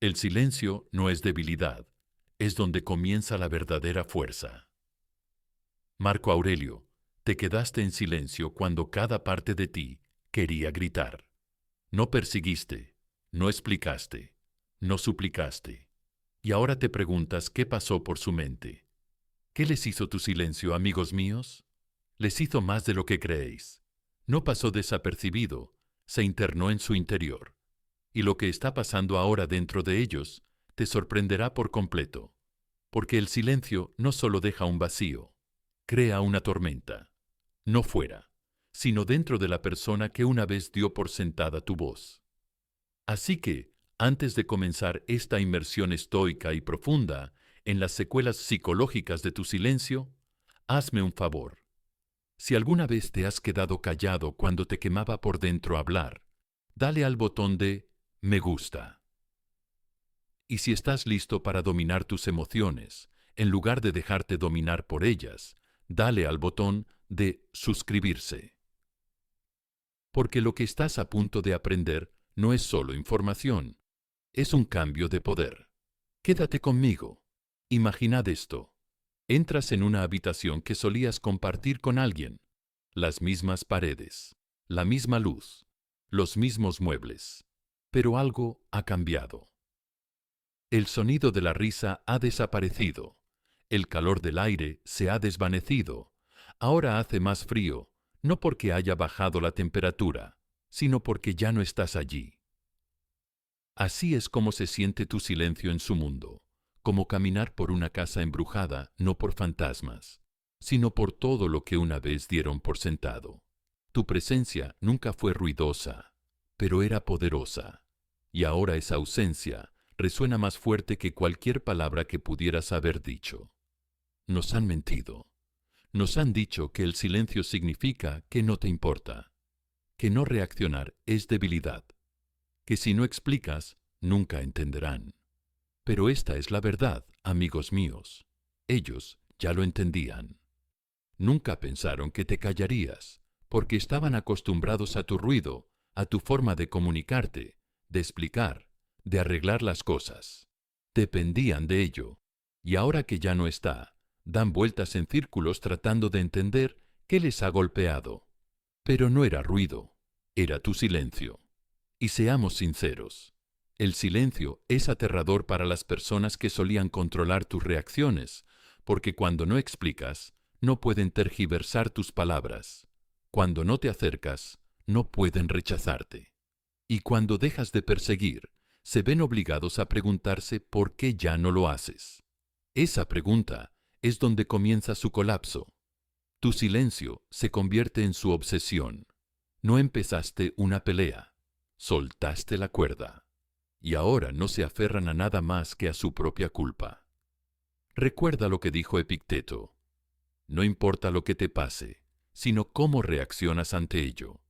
El silencio no es debilidad, es donde comienza la verdadera fuerza. Marco Aurelio, te quedaste en silencio cuando cada parte de ti quería gritar. No perseguiste, no explicaste, no suplicaste. Y ahora te preguntas qué pasó por su mente. ¿Qué les hizo tu silencio, amigos míos? Les hizo más de lo que creéis. No pasó desapercibido, se internó en su interior. Y lo que está pasando ahora dentro de ellos te sorprenderá por completo, porque el silencio no solo deja un vacío, crea una tormenta, no fuera, sino dentro de la persona que una vez dio por sentada tu voz. Así que, antes de comenzar esta inmersión estoica y profunda en las secuelas psicológicas de tu silencio, hazme un favor. Si alguna vez te has quedado callado cuando te quemaba por dentro hablar, dale al botón de me gusta. Y si estás listo para dominar tus emociones, en lugar de dejarte dominar por ellas, dale al botón de suscribirse. Porque lo que estás a punto de aprender no es solo información, es un cambio de poder. Quédate conmigo. Imaginad esto. Entras en una habitación que solías compartir con alguien. Las mismas paredes, la misma luz, los mismos muebles. Pero algo ha cambiado. El sonido de la risa ha desaparecido. El calor del aire se ha desvanecido. Ahora hace más frío, no porque haya bajado la temperatura, sino porque ya no estás allí. Así es como se siente tu silencio en su mundo, como caminar por una casa embrujada no por fantasmas, sino por todo lo que una vez dieron por sentado. Tu presencia nunca fue ruidosa, pero era poderosa, y ahora esa ausencia resuena más fuerte que cualquier palabra que pudieras haber dicho. Nos han mentido. Nos han dicho que el silencio significa que no te importa, que no reaccionar es debilidad, que si no explicas, nunca entenderán. Pero esta es la verdad, amigos míos. Ellos ya lo entendían. Nunca pensaron que te callarías, porque estaban acostumbrados a tu ruido, a tu forma de comunicarte, de explicar, de arreglar las cosas. Dependían de ello, y ahora que ya no está, dan vueltas en círculos tratando de entender qué les ha golpeado. Pero no era ruido, era tu silencio. Y seamos sinceros, el silencio es aterrador para las personas que solían controlar tus reacciones, porque cuando no explicas, no pueden tergiversar tus palabras. Cuando no te acercas, no pueden rechazarte. Y cuando dejas de perseguir, se ven obligados a preguntarse por qué ya no lo haces. Esa pregunta es donde comienza su colapso. Tu silencio se convierte en su obsesión. No empezaste una pelea, soltaste la cuerda. Y ahora no se aferran a nada más que a su propia culpa. Recuerda lo que dijo Epicteto. No importa lo que te pase, sino cómo reaccionas ante ello.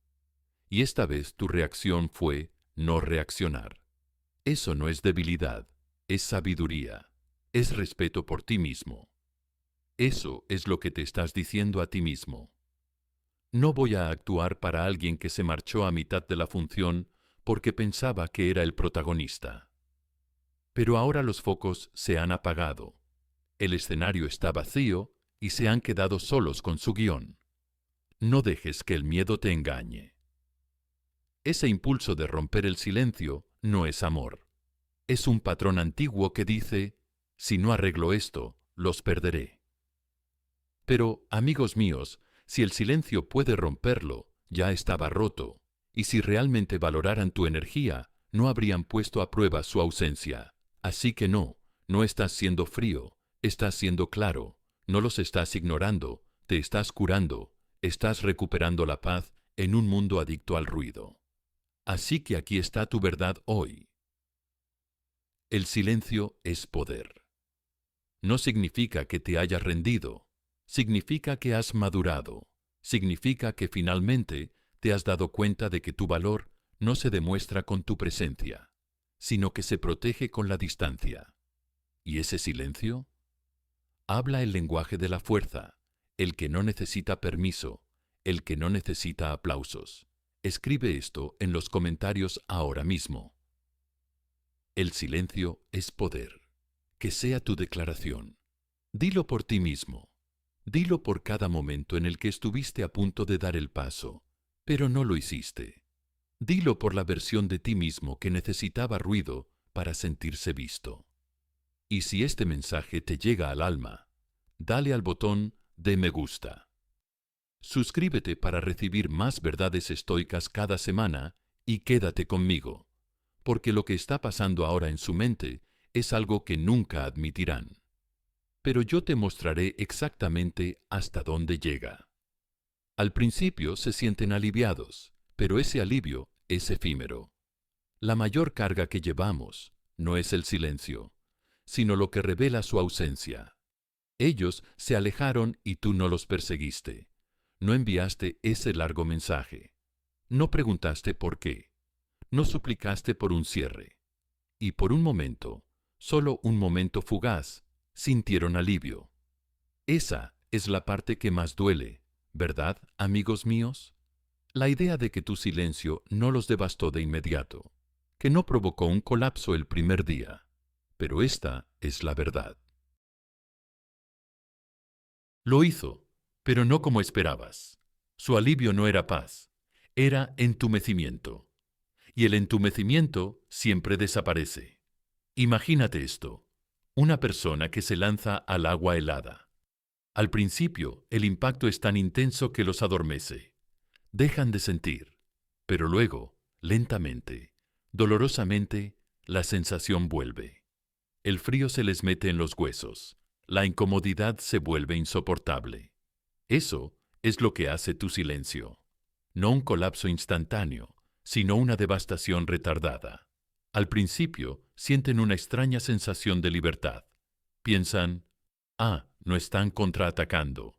Y esta vez tu reacción fue no reaccionar. Eso no es debilidad, es sabiduría, es respeto por ti mismo. Eso es lo que te estás diciendo a ti mismo. No voy a actuar para alguien que se marchó a mitad de la función porque pensaba que era el protagonista. Pero ahora los focos se han apagado, el escenario está vacío y se han quedado solos con su guión. No dejes que el miedo te engañe. Ese impulso de romper el silencio no es amor. Es un patrón antiguo que dice, si no arreglo esto, los perderé. Pero, amigos míos, si el silencio puede romperlo, ya estaba roto, y si realmente valoraran tu energía, no habrían puesto a prueba su ausencia. Así que no estás siendo frío, estás siendo claro, no los estás ignorando, te estás curando, estás recuperando la paz en un mundo adicto al ruido. Así que aquí está tu verdad hoy. El silencio es poder. No significa que te hayas rendido, significa que has madurado, significa que finalmente te has dado cuenta de que tu valor no se demuestra con tu presencia, sino que se protege con la distancia. ¿Y ese silencio? Habla el lenguaje de la fuerza, el que no necesita permiso, el que no necesita aplausos. Escribe esto en los comentarios ahora mismo. El silencio es poder. Que sea tu declaración. Dilo por ti mismo. Dilo por cada momento en el que estuviste a punto de dar el paso, pero no lo hiciste. Dilo por la versión de ti mismo que necesitaba ruido para sentirse visto. Y si este mensaje te llega al alma, dale al botón de me gusta. Suscríbete para recibir más verdades estoicas cada semana y quédate conmigo, porque lo que está pasando ahora en su mente es algo que nunca admitirán. Pero yo te mostraré exactamente hasta dónde llega. Al principio se sienten aliviados, pero ese alivio es efímero. La mayor carga que llevamos no es el silencio, sino lo que revela su ausencia. Ellos se alejaron y tú no los perseguiste. No enviaste ese largo mensaje. No preguntaste por qué. No suplicaste por un cierre. Y por un momento, solo un momento fugaz, sintieron alivio. Esa es la parte que más duele, ¿verdad, amigos míos? La idea de que tu silencio no los devastó de inmediato, que no provocó un colapso el primer día. Pero esta es la verdad. Lo hizo, pero no como esperabas. Su alivio no era paz, era entumecimiento. Y el entumecimiento siempre desaparece. Imagínate esto, una persona que se lanza al agua helada. Al principio, el impacto es tan intenso que los adormece. Dejan de sentir, pero luego, lentamente, dolorosamente, la sensación vuelve. El frío se les mete en los huesos, la incomodidad se vuelve insoportable. Eso es lo que hace tu silencio. No un colapso instantáneo, sino una devastación retardada. Al principio, sienten una extraña sensación de libertad. Piensan, no están contraatacando.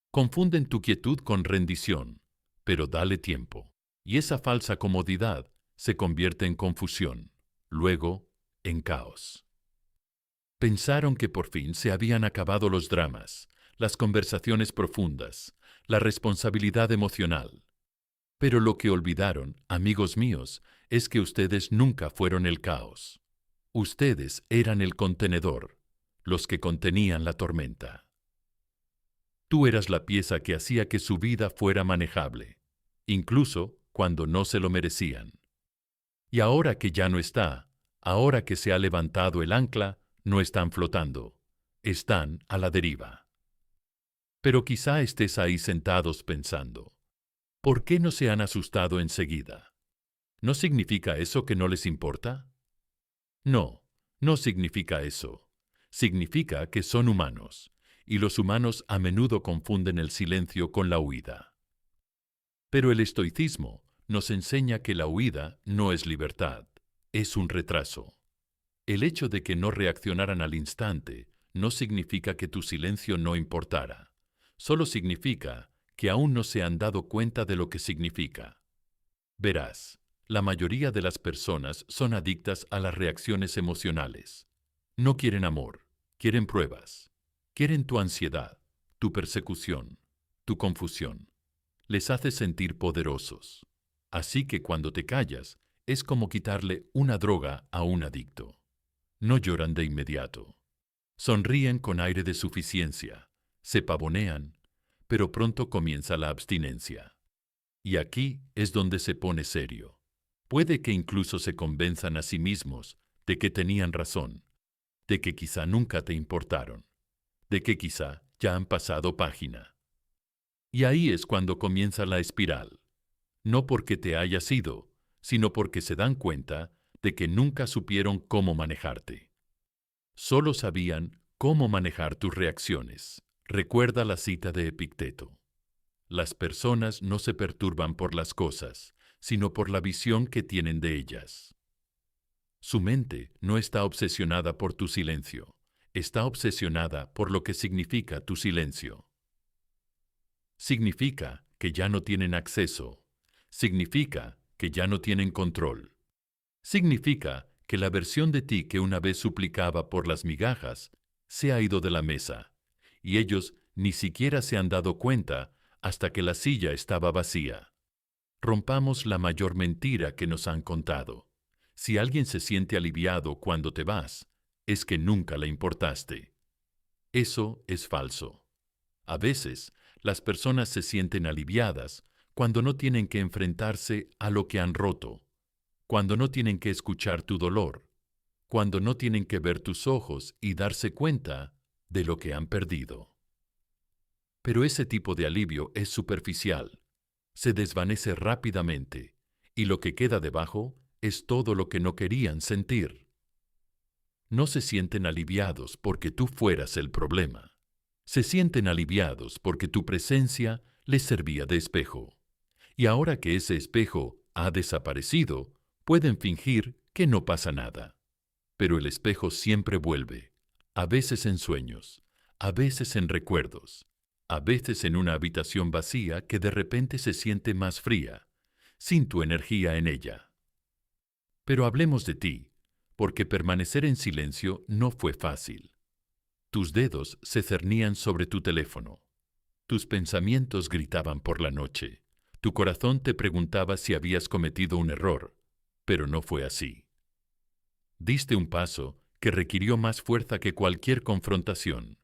Confunden tu quietud con rendición, pero dale tiempo. Y esa falsa comodidad se convierte en confusión, luego en caos. Pensaron que por fin se habían acabado los dramas, las conversaciones profundas, la responsabilidad emocional. Pero lo que olvidaron, amigos míos, es que ustedes nunca fueron el caos. Ustedes eran el contenedor, los que contenían la tormenta. Tú eras la pieza que hacía que su vida fuera manejable, incluso cuando no se lo merecían. Y ahora que ya no está, ahora que se ha levantado el ancla, no están flotando, están a la deriva. Pero quizá estés ahí sentados pensando, ¿por qué no se han asustado enseguida? ¿No significa eso que no les importa? No, no significa eso. Significa que son humanos, y los humanos a menudo confunden el silencio con la huida. Pero el estoicismo nos enseña que la huida no es libertad, es un retraso. El hecho de que no reaccionaran al instante no significa que tu silencio no importara, solo significa que aún no se han dado cuenta de lo que significa. Verás, la mayoría de las personas son adictas a las reacciones emocionales. No quieren amor, quieren pruebas. Quieren tu ansiedad, tu persecución, tu confusión. Les hace sentir poderosos. Así que cuando te callas, es como quitarle una droga a un adicto. No lloran de inmediato. Sonríen con aire de suficiencia, se pavonean, pero pronto comienza la abstinencia. Y aquí es donde se pone serio. Puede que incluso se convenzan a sí mismos de que tenían razón, de que quizá nunca te importaron, de que quizá ya han pasado página. Y ahí es cuando comienza la espiral. No porque te hayas ido, sino porque se dan cuenta de que nunca supieron cómo manejarte. Solo sabían cómo manejar tus reacciones. Recuerda la cita de Epicteto. Las personas no se perturban por las cosas, sino por la visión que tienen de ellas. Su mente no está obsesionada por tu silencio, está obsesionada por lo que significa tu silencio. Significa que ya no tienen acceso, significa que ya no tienen control. Significa que la versión de ti que una vez suplicaba por las migajas se ha ido de la mesa, y ellos ni siquiera se han dado cuenta hasta que la silla estaba vacía. Rompamos la mayor mentira que nos han contado. Si alguien se siente aliviado cuando te vas, es que nunca le importaste. Eso es falso. A veces, las personas se sienten aliviadas cuando no tienen que enfrentarse a lo que han roto, cuando no tienen que escuchar tu dolor, cuando no tienen que ver tus ojos y darse cuenta de lo que han perdido. Pero ese tipo de alivio es superficial, se desvanece rápidamente, y lo que queda debajo es todo lo que no querían sentir. No se sienten aliviados porque tú fueras el problema. Se sienten aliviados porque tu presencia les servía de espejo. Y ahora que ese espejo ha desaparecido, pueden fingir que no pasa nada. Pero el espejo siempre vuelve, a veces en sueños, a veces en recuerdos, a veces en una habitación vacía que de repente se siente más fría, sin tu energía en ella. Pero hablemos de ti, porque permanecer en silencio no fue fácil. Tus dedos se cernían sobre tu teléfono. Tus pensamientos gritaban por la noche. Tu corazón te preguntaba si habías cometido un error, pero no fue así. Diste un paso que requirió más fuerza que cualquier confrontación.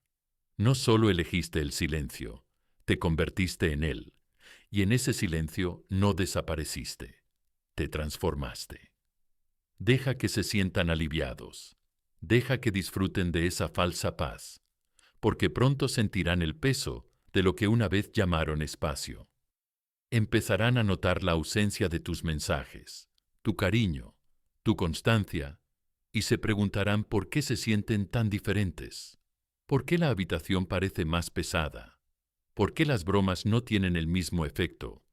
No solo elegiste el silencio, te convertiste en él, y en ese silencio no desapareciste, te transformaste. Deja que se sientan aliviados, deja que disfruten de esa falsa paz, porque pronto sentirán el peso de lo que una vez llamaron espacio. Empezarán a notar la ausencia de tus mensajes, tu cariño, tu constancia, y se preguntarán por qué se sienten tan diferentes. ¿Por qué la habitación parece más pesada? ¿Por qué las bromas no tienen el mismo efecto?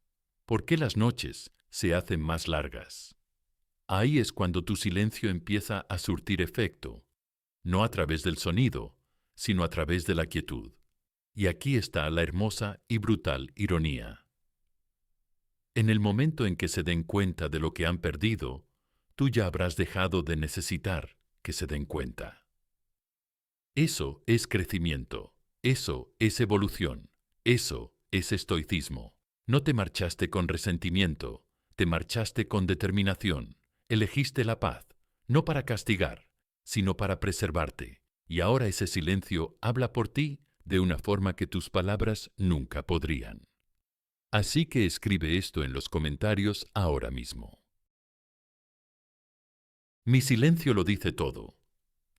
¿Por qué las noches se hacen más largas? Ahí es cuando tu silencio empieza a surtir efecto, no a través del sonido, sino a través de la quietud. Y aquí está la hermosa y brutal ironía. En el momento en que se den cuenta de lo que han perdido, tú ya habrás dejado de necesitar que se den cuenta. Eso es crecimiento, eso es evolución, eso es estoicismo. No te marchaste con resentimiento, te marchaste con determinación. Elegiste la paz, no para castigar, sino para preservarte. Y ahora ese silencio habla por ti de una forma que tus palabras nunca podrían. Así que escribe esto en los comentarios ahora mismo. Mi silencio lo dice todo.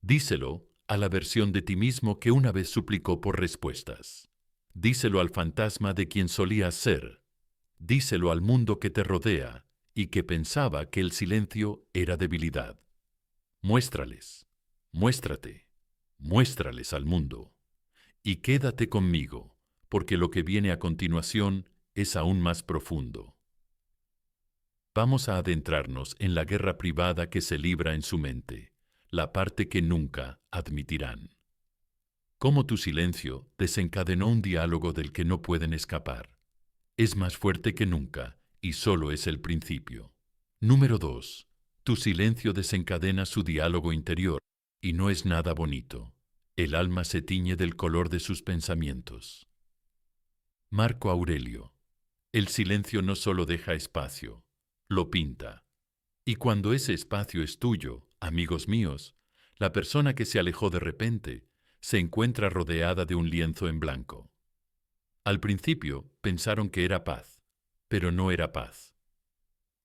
Díselo a la versión de ti mismo que una vez suplicó por respuestas. Díselo al fantasma de quien solías ser. Díselo al mundo que te rodea y que pensaba que el silencio era debilidad. Muéstrales, muéstrate, muéstrales al mundo. Y quédate conmigo, porque lo que viene a continuación es aún más profundo. Vamos a adentrarnos en la guerra privada que se libra en su mente, la parte que nunca admitirán. Cómo tu silencio desencadenó un diálogo del que no pueden escapar. Es más fuerte que nunca y solo es el principio. Número 2. Tu silencio desencadena su diálogo interior y no es nada bonito. El alma se tiñe del color de sus pensamientos. Marco Aurelio. El silencio no solo deja espacio, lo pinta. Y cuando ese espacio es tuyo, amigos míos, la persona que se alejó de repente se encuentra rodeada de un lienzo en blanco. Al principio pensaron que era paz, pero no era paz.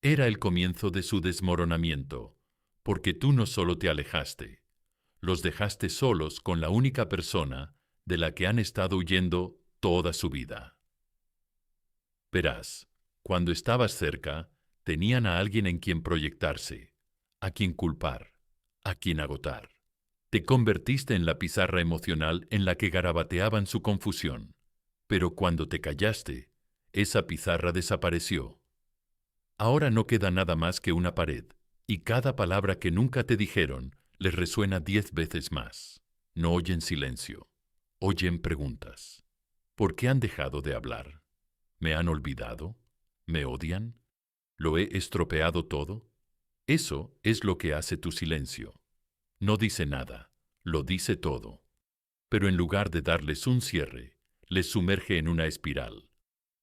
Era el comienzo de su desmoronamiento, porque tú no solo te alejaste, los dejaste solos con la única persona de la que han estado huyendo toda su vida. Verás, cuando estabas cerca, tenían a alguien en quien proyectarse, a quien culpar, a quien agotar. Te convertiste en la pizarra emocional en la que garabateaban su confusión. Pero cuando te callaste, esa pizarra desapareció. Ahora no queda nada más que una pared, y cada palabra que nunca te dijeron les resuena 10 veces más. No oyen silencio, oyen preguntas. ¿Por qué han dejado de hablar? ¿Me han olvidado? ¿Me odian? ¿Lo he estropeado todo? Eso es lo que hace tu silencio. No dice nada, lo dice todo. Pero en lugar de darles un cierre, les sumerge en una espiral.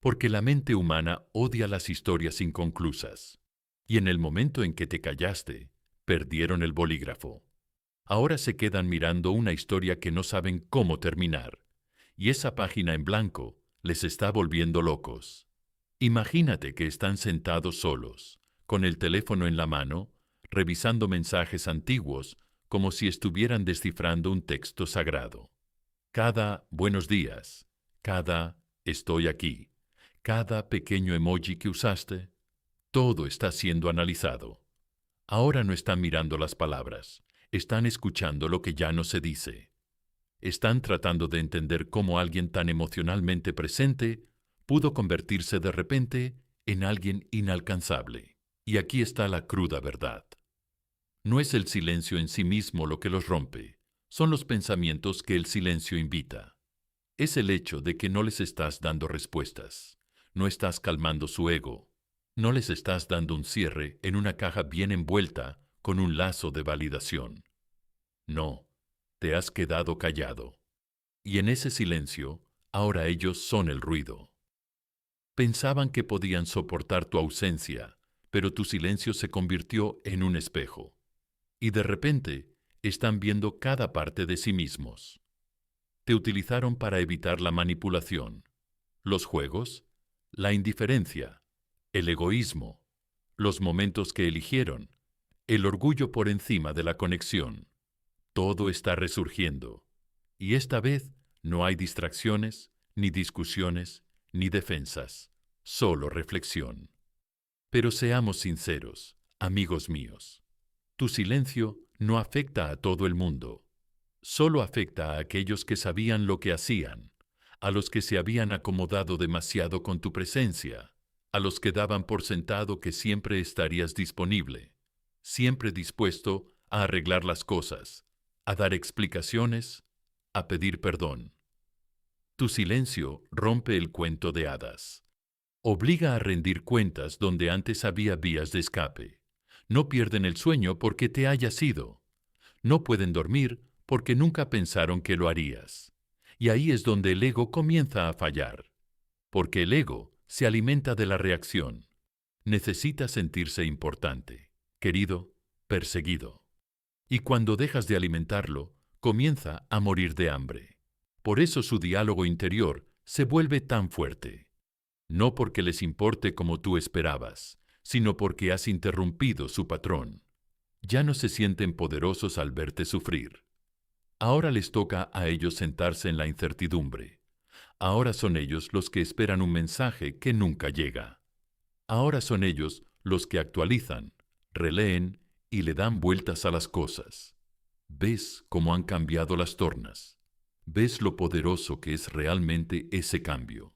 Porque la mente humana odia las historias inconclusas. Y en el momento en que te callaste, Perdieron el bolígrafo. Ahora se quedan mirando una historia que no saben cómo terminar. Y esa página en blanco les está volviendo locos. Imagínate que están sentados solos, con el teléfono en la mano, revisando mensajes antiguos como si estuvieran descifrando un texto sagrado. Cada buenos días, cada estoy aquí, cada pequeño emoji que usaste, todo está siendo analizado. Ahora no están mirando las palabras, están escuchando lo que ya no se dice. Están tratando de entender cómo alguien tan emocionalmente presente pudo convertirse de repente en alguien inalcanzable. Y aquí está la cruda verdad. No es el silencio en sí mismo lo que los rompe, son los pensamientos que el silencio invita. Es el hecho de que no les estás dando respuestas, no estás calmando su ego, no les estás dando un cierre en una caja bien envuelta con un lazo de validación. No, te has quedado callado. Y en ese silencio, ahora ellos son el ruido. Pensaban que podían soportar tu ausencia, pero tu silencio se convirtió en un espejo. Y de repente, están viendo cada parte de sí mismos. Te utilizaron para evitar la manipulación, los juegos, la indiferencia, el egoísmo, los momentos que eligieron, el orgullo por encima de la conexión. Todo está resurgiendo. Y esta vez no hay distracciones, ni discusiones, ni defensas, solo reflexión. Pero seamos sinceros, amigos míos. Tu silencio no afecta a todo el mundo. Solo afecta a aquellos que sabían lo que hacían, a los que se habían acomodado demasiado con tu presencia, a los que daban por sentado que siempre estarías disponible, siempre dispuesto a arreglar las cosas, a dar explicaciones, a pedir perdón. Tu silencio rompe el cuento de hadas. Obliga a rendir cuentas donde antes había vías de escape. No pierden el sueño porque te hayas ido. No pueden dormir porque nunca pensaron que lo harías. Y ahí es donde el ego comienza a fallar. Porque el ego se alimenta de la reacción. Necesita sentirse importante, querido, perseguido. Y cuando dejas de alimentarlo, comienza a morir de hambre. Por eso su diálogo interior se vuelve tan fuerte. No porque les importe como tú esperabas, sino porque has interrumpido su patrón. Ya no se sienten poderosos al verte sufrir. Ahora les toca a ellos sentarse en la incertidumbre. Ahora son ellos los que esperan un mensaje que nunca llega. Ahora son ellos los que actualizan, releen y le dan vueltas a las cosas. ¿Ves cómo han cambiado las tornas? ¿Ves lo poderoso que es realmente ese cambio?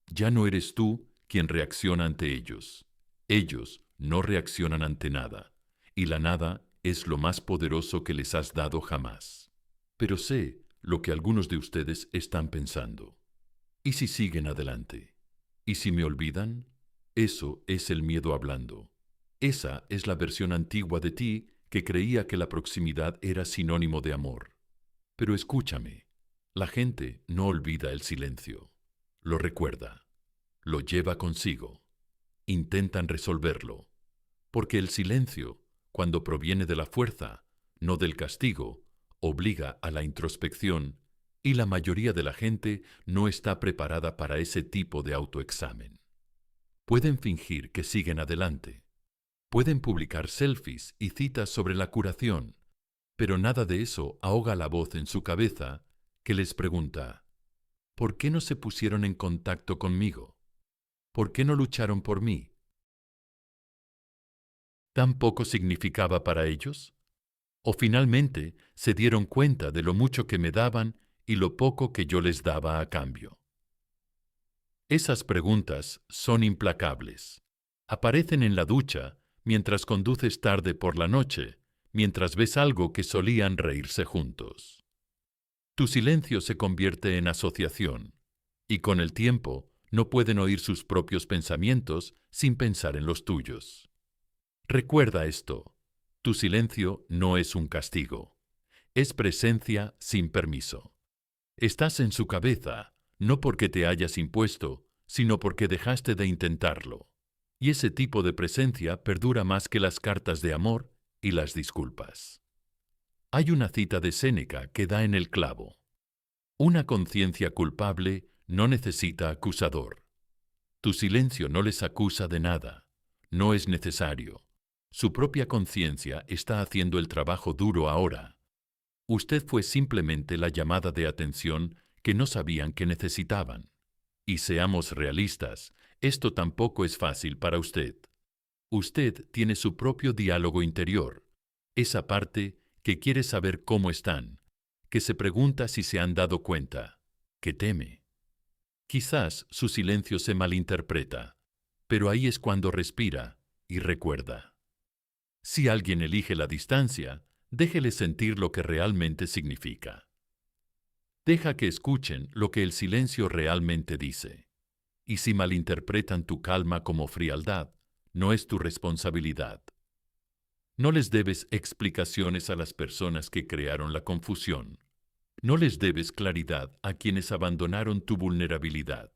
Ya no eres tú quien reacciona ante ellos. Ellos no reaccionan ante nada, y la nada es lo más poderoso que les has dado jamás. Pero sé lo que algunos de ustedes están pensando. ¿Y si siguen adelante? ¿Y si me olvidan? Eso es el miedo hablando. Esa es la versión antigua de ti que creía que la proximidad era sinónimo de amor. Pero escúchame, la gente no olvida el silencio. Lo recuerda, lo lleva consigo. Intentan resolverlo, porque el silencio, cuando proviene de la fuerza, no del castigo, obliga a la introspección y la mayoría de la gente no está preparada para ese tipo de autoexamen. Pueden fingir que siguen adelante. Pueden publicar selfies y citas sobre la curación, pero nada de eso ahoga la voz en su cabeza que les pregunta: ¿por qué no se pusieron en contacto conmigo? ¿Por qué no lucharon por mí? ¿Tan poco significaba para ellos? ¿O finalmente se dieron cuenta de lo mucho que me daban y lo poco que yo les daba a cambio? Esas preguntas son implacables. Aparecen en la ducha, mientras conduces tarde por la noche, mientras ves algo que solían reírse juntos. Tu silencio se convierte en asociación, y con el tiempo no pueden oír sus propios pensamientos sin pensar en los tuyos. Recuerda esto, tu silencio no es un castigo, es presencia sin permiso. Estás en su cabeza, no porque te hayas impuesto, sino porque dejaste de intentarlo. Y ese tipo de presencia perdura más que las cartas de amor y las disculpas. Hay una cita de Séneca que da en el clavo. Una conciencia culpable no necesita acusador. Tu silencio no les acusa de nada. No es necesario. Su propia conciencia está haciendo el trabajo duro ahora. Usted fue simplemente la llamada de atención que no sabían que necesitaban. Y seamos realistas, esto tampoco es fácil para usted. Usted tiene su propio diálogo interior, esa parte que quiere saber cómo están, que se pregunta si se han dado cuenta, que teme. Quizás su silencio se malinterpreta, pero ahí es cuando respira y recuerda. Si alguien elige la distancia, déjele sentir lo que realmente significa. Deja que escuchen lo que el silencio realmente dice. Y si malinterpretan tu calma como frialdad, no es tu responsabilidad. No les debes explicaciones a las personas que crearon la confusión. No les debes claridad a quienes abandonaron tu vulnerabilidad.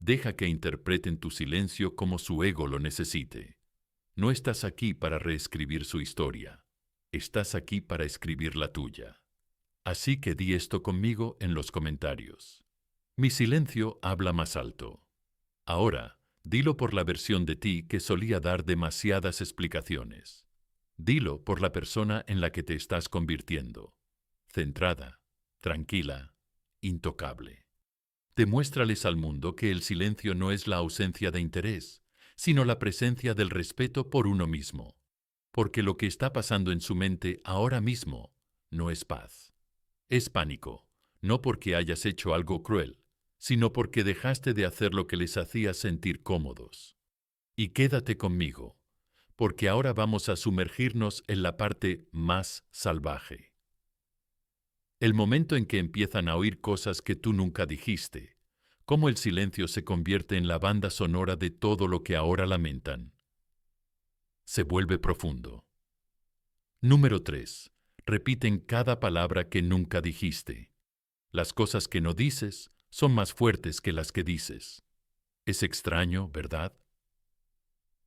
Deja que interpreten tu silencio como su ego lo necesite. No estás aquí para reescribir su historia. Estás aquí para escribir la tuya. Así que di esto conmigo en los comentarios. Mi silencio habla más alto. Ahora, dilo por la versión de ti que solía dar demasiadas explicaciones. Dilo por la persona en la que te estás convirtiendo. Centrada, tranquila, intocable. Demuéstrales al mundo que el silencio no es la ausencia de interés, sino la presencia del respeto por uno mismo. Porque lo que está pasando en su mente ahora mismo no es paz. Es pánico, no porque hayas hecho algo cruel, sino porque dejaste de hacer lo que les hacía sentir cómodos. Y quédate conmigo, porque ahora vamos a sumergirnos en la parte más salvaje. El momento en que empiezan a oír cosas que tú nunca dijiste, cómo el silencio se convierte en la banda sonora de todo lo que ahora lamentan. Se vuelve profundo. Número 3. Repiten cada palabra que nunca dijiste. Las cosas que no dices son más fuertes que las que dices. Es extraño, ¿verdad?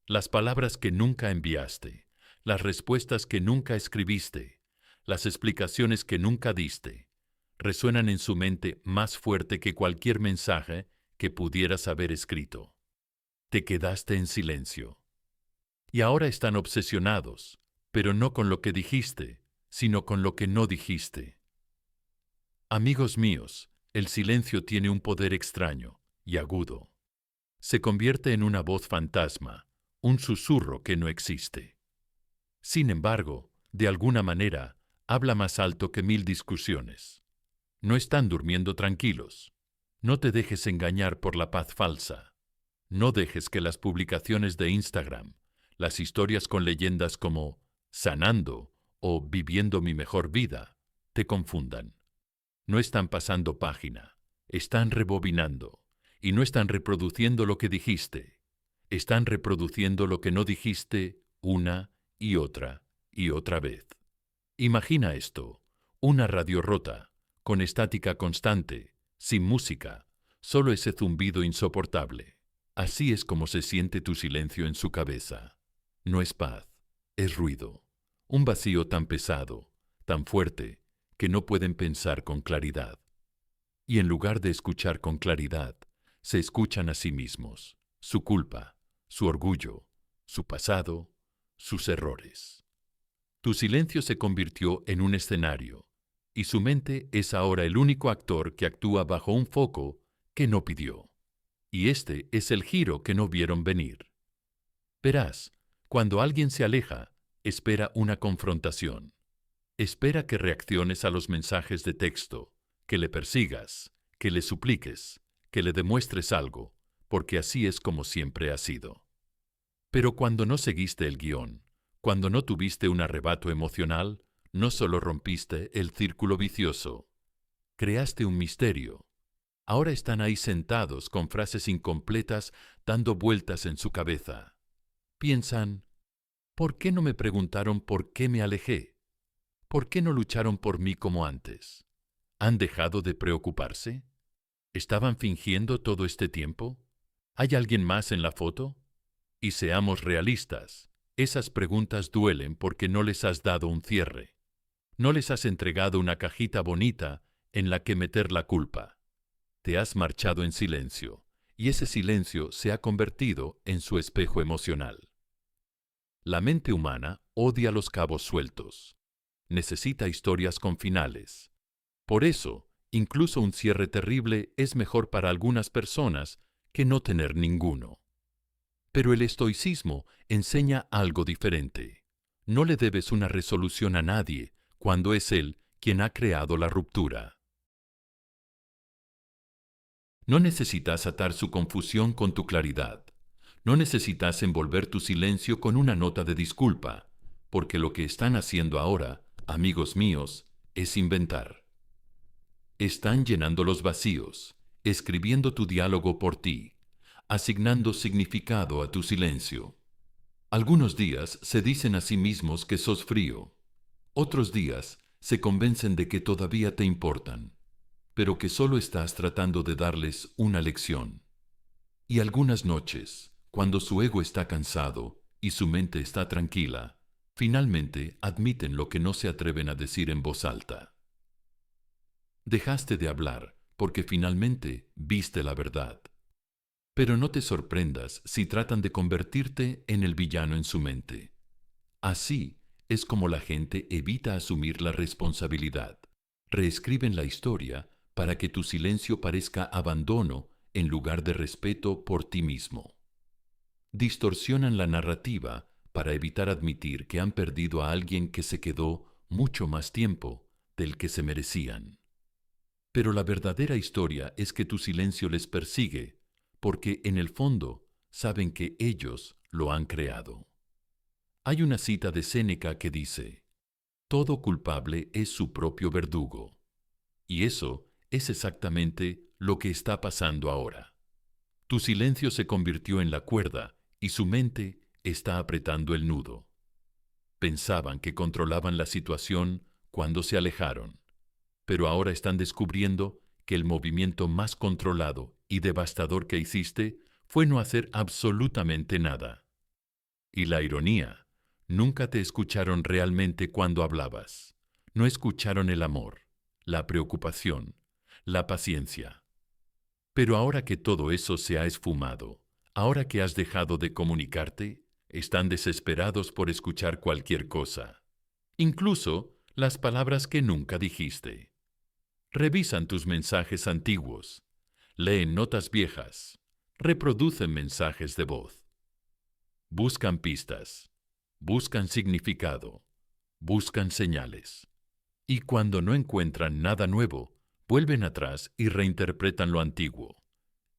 Las palabras que nunca enviaste, las respuestas que nunca escribiste, las explicaciones que nunca diste, resuenan en su mente más fuerte que cualquier mensaje que pudieras haber escrito. Te quedaste en silencio. Y ahora están obsesionados, pero no con lo que dijiste, sino con lo que no dijiste. Amigos míos, el silencio tiene un poder extraño y agudo. Se convierte en una voz fantasma, un susurro que no existe. Sin embargo, de alguna manera, habla más alto que 1000 discusiones. No están durmiendo tranquilos. No te dejes engañar por la paz falsa. No dejes que las publicaciones de Instagram, las historias con leyendas como sanando o viviendo mi mejor vida, te confundan. No están pasando página, están rebobinando, y no están reproduciendo lo que dijiste. Están reproduciendo lo que no dijiste una y otra vez. Imagina esto, una radio rota, con estática constante, sin música, solo ese zumbido insoportable. Así es como se siente tu silencio en su cabeza. No es paz, es ruido. Un vacío tan pesado, tan fuerte, que no pueden pensar con claridad. Y en lugar de escuchar con claridad, se escuchan a sí mismos, su culpa, su orgullo, su pasado, sus errores. Tu silencio se convirtió en un escenario, y su mente es ahora el único actor que actúa bajo un foco que no pidió. Y este es el giro que no vieron venir. Verás, cuando alguien se aleja, espera una confrontación. Espera que reacciones a los mensajes de texto, que le persigas, que le supliques, que le demuestres algo, porque así es como siempre ha sido. Pero cuando no seguiste el guión, cuando no tuviste un arrebato emocional, no solo rompiste el círculo vicioso, creaste un misterio. Ahora están ahí sentados con frases incompletas dando vueltas en su cabeza. Piensan, ¿por qué no me preguntaron por qué me alejé? ¿Por qué no lucharon por mí como antes? ¿Han dejado de preocuparse? ¿Estaban fingiendo todo este tiempo? ¿Hay alguien más en la foto? Y seamos realistas, Esas preguntas duelen porque no les has dado un cierre. No les has entregado una cajita bonita en la que meter la culpa. Te has marchado en silencio, y ese silencio se ha convertido en su espejo emocional. La mente humana odia los cabos sueltos. Necesita historias con finales. Por eso, incluso un cierre terrible es mejor para algunas personas que no tener ninguno. Pero el estoicismo enseña algo diferente. No le debes una resolución a nadie cuando es él quien ha creado la ruptura. No necesitas atar su confusión con tu claridad. No necesitas envolver tu silencio con una nota de disculpa, porque lo que están haciendo ahora, amigos míos, es inventar. Están llenando los vacíos, escribiendo tu diálogo por ti, asignando significado a tu silencio. Algunos días se dicen a sí mismos que sos frío. Otros días se convencen de que todavía te importan, pero que solo estás tratando de darles una lección. Y algunas noches, cuando su ego está cansado y su mente está tranquila, finalmente admiten lo que no se atreven a decir en voz alta. Dejaste de hablar porque finalmente viste la verdad. Pero no te sorprendas si tratan de convertirte en el villano en su mente. Así es como la gente evita asumir la responsabilidad. Reescriben la historia para que tu silencio parezca abandono en lugar de respeto por ti mismo. Distorsionan la narrativa para evitar admitir que han perdido a alguien que se quedó mucho más tiempo del que se merecían. Pero la verdadera historia es que tu silencio les persigue, porque en el fondo saben que ellos lo han creado. Hay una cita de Séneca que dice, todo culpable es su propio verdugo. Y eso es exactamente lo que está pasando ahora. Tu silencio se convirtió en la cuerda y su mente está apretando el nudo. Pensaban que controlaban la situación cuando se alejaron, pero ahora están descubriendo que el movimiento más controlado y devastador que hiciste fue no hacer absolutamente nada. Y la ironía, nunca te escucharon realmente cuando hablabas. No escucharon el amor, la preocupación, la paciencia. Pero ahora que todo eso se ha esfumado, ahora que has dejado de comunicarte, están desesperados por escuchar cualquier cosa, incluso las palabras que nunca dijiste. Revisan tus mensajes antiguos, leen notas viejas, reproducen mensajes de voz. Buscan pistas, buscan significado, buscan señales. Y cuando no encuentran nada nuevo, vuelven atrás y reinterpretan lo antiguo,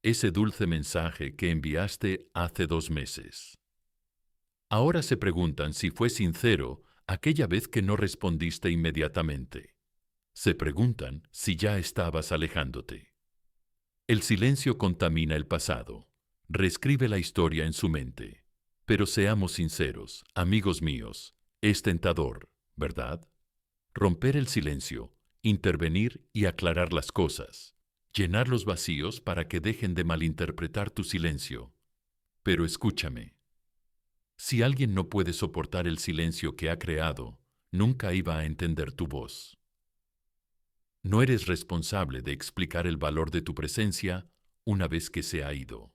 ese dulce mensaje que enviaste hace 2 meses. Ahora se preguntan si fue sincero aquella vez que no respondiste inmediatamente. Se preguntan si ya estabas alejándote. El silencio contamina el pasado, reescribe la historia en su mente. Pero seamos sinceros, amigos míos, es tentador, ¿verdad? Romper el silencio, intervenir y aclarar las cosas, llenar los vacíos para que dejen de malinterpretar tu silencio. Pero escúchame, si alguien no puede soportar el silencio que ha creado, nunca iba a entender tu voz. No eres responsable de explicar el valor de tu presencia una vez que se ha ido.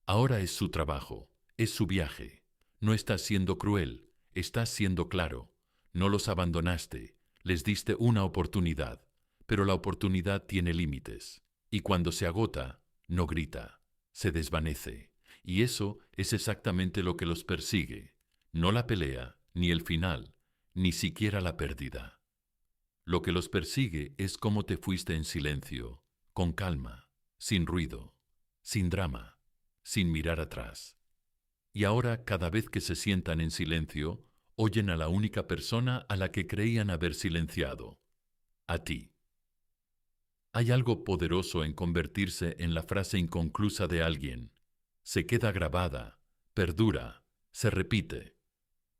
Ahora es su trabajo, es su viaje. No estás siendo cruel, estás siendo claro. No los abandonaste, les diste una oportunidad, pero la oportunidad tiene límites. Y cuando se agota, no grita, se desvanece. Y eso es exactamente lo que los persigue. No la pelea, ni el final, ni siquiera la pérdida. Lo que los persigue es cómo te fuiste en silencio, con calma, sin ruido, sin drama, sin mirar atrás. Y ahora, cada vez que se sientan en silencio, oyen a la única persona a la que creían haber silenciado, a ti. Hay algo poderoso en convertirse en la frase inconclusa de alguien. Se queda grabada, perdura, se repite.